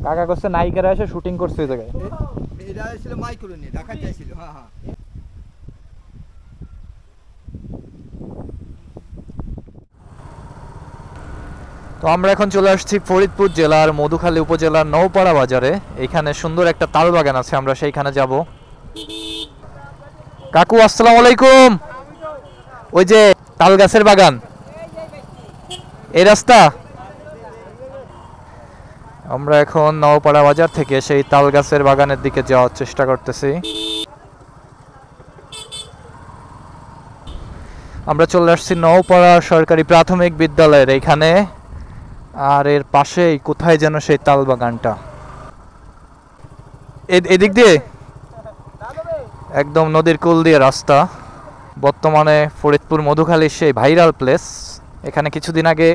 কাকা করছে নায়িকারা এসে শুটিং করছে এই জায়গায়। এটা ছিল মাইক্রো নিয়ে ঢাকায় যাইছিল। হ্যাঁ হ্যাঁ। তো আমরা এখন চলে আসছি ফরিদপুর জেলার মধুখালী উপজেলার নওপাড়া বাজারে। এখানে সুন্দর একটা তাল বাগান আছে, আমরা সেইখানে যাব। কাকু আসসালামু আলাইকুম। ওই যে তাল গাছের বাগান, এই রাস্তা। আমরা এখন নওপাড়া বাজার থেকে সেই তাল গাছের বাগানের দিকে যাওয়ার চেষ্টা করতেছি। আমরা চলে আসছি নওপাড়া সরকারি প্রাথমিক বিদ্যালয়ের এখানে, আর এর পাশেই কোথায় যেন সেই তাল বাগানটা। এদিক দিয়ে একদম নদীর কুল দিয়ে রাস্তা। বর্তমানে ফরিদপুর মধুখালীর সেই ভাইরাল প্লেস। এখানে কিছুদিন আগে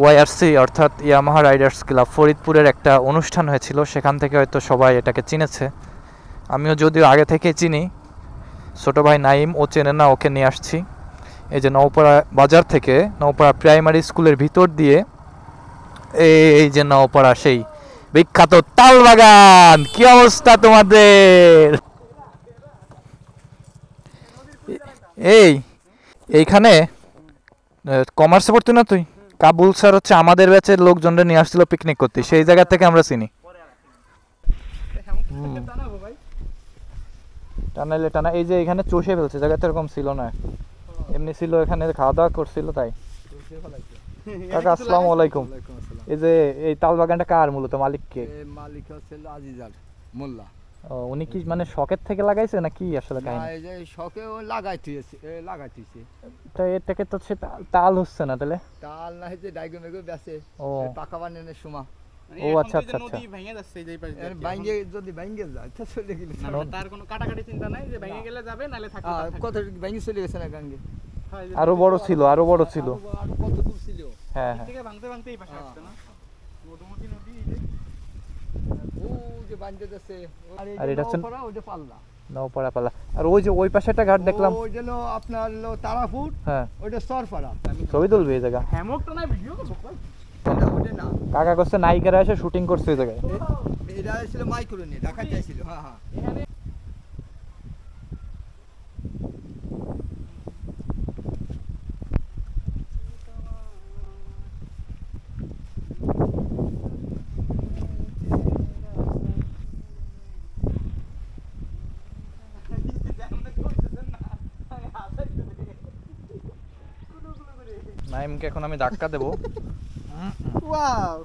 ওয়াইআরসি অর্থাৎ ইয়ামাহা রাইডার্স ক্লাব ফরিদপুরের একটা অনুষ্ঠান হয়েছিল, সেখান থেকে হয়তো সবাই এটাকে চিনেছে। আমিও যদিও আগে থেকে চিনি, ছোটো ভাই নাইম ও চেনে না, ওকে নিয়ে আসছি। এই যে নওপাড়া বাজার থেকে নওপাড়া প্রাইমারি স্কুলের ভিতর দিয়ে এই যে নওপাড়া সেই বিখ্যাত তাল বাগান। কি অবস্থা তোমাদের? এইখানে কমার্সে পড়তি না তুই? কাবুল স্যার হচ্ছে আমাদের ব্যাচের লোকজনরা নিয়ে আসছিল পিকনিক করতে, সেই জায়গা থেকে আমরা চিনি। টানাইলে টানা, এই যে এখানে চষে ফেলছে, জায়গাটা এরকম ছিল না, এমনি ছিল, এখানে খাওয়া দাওয়া করছিল তাই। কাকা আসসালামু আলাইকুম। এই যে এই তাল বাগানটা কার মূলত, মালিক কে? মালিক হচ্ছে আজিজার মোল্লা। ও, উনি কি মানে শখের থেকে লাগাইছে নাকি আসলে কাহিনী? এই যে শখে ও লাগাইতেছে। তো এটাকে তো সে তাল হচ্ছে না তাহলে? তাল না হচ্ছে ডাইগো মেগো বেচে। ও পাকা বানানোর সময়। ও আচ্ছা আচ্ছা আচ্ছা। নদী ভেঙে যাচ্ছে এই পাশে। এর ভাঙে যদি ভাঙে যায় তো চলে গেল। না তার কোনো কাটাকাটি চিন্তা নাই, যে ভেঙে গেলে যাবে নালে থাকবে। কত ভাঙে চলে গেছে না গাঙ্গে? আরো বড় ছিল, আরো বড় ছিল। আর কত দূর ছিল? হ্যাঁ হ্যাঁ। থেকে ভাঙতে ভাঙতে এই পাশে আসছে না মধুমতি নদী। এই যে ও যে বাঁধতে যাচ্ছে, আর এটা হচ্ছে ওটা পাল্লা নওপাড়া পাল্লা। আর ওই যে ওই পাশে একটা ঘাট দেখলাম, ওই যেন আপনার হলো তারাপুর। হ্যাঁ ওইটা সরপাড়া। ছবি তুলবি এই জায়গা? হ্যামকটা নাই, ভিডিও করব ভাই। ওটা না, কাকা করছে নায়িকারা এসে শুটিং করছে এই জায়গায়। এটা ছিল মাইক্রো নিয়ে ঢাকায় যাইছিল। হ্যাঁ হ্যাঁ। নাইমকে এখন আমি ধাক্কা দেবো। ওয়াও